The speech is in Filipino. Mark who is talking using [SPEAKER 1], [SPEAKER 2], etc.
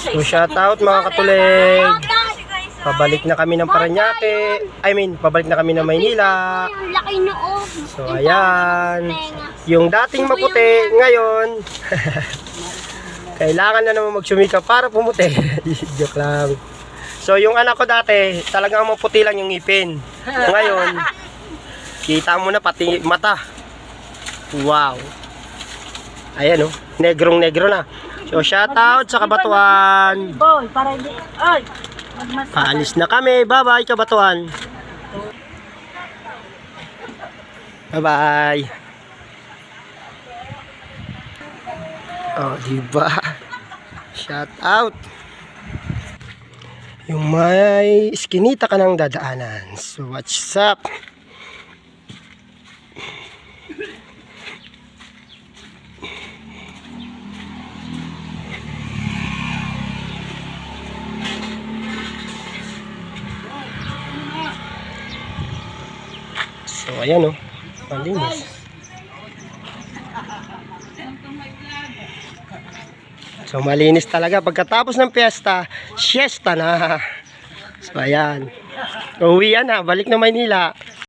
[SPEAKER 1] So shoutout mga katulig. Pabalik na kami ng Parañaque. Pabalik na kami ng Maynila. So ayan. Yung dating maputi ngayon kailangan na naman magsumika para pumuti. Joke lang. So yung anak ko dati talagang maputi lang yung ngipin. Ngayon kita mo na pati mata. Wow. Ayan negrong negro na. So shoutout sa Kabatuan.
[SPEAKER 2] Boy, para hindi. Ay.
[SPEAKER 1] Paalis na kami. Bye-bye Kabatuan. Bye-bye. Oh, diba? Shoutout. Yung may iskinita ka ng dadaanan. So what's up? So ayan malinis. So malinis talaga pagkatapos ng piyesta, siesta na. So ayan. Uwian na, balik na Maynila.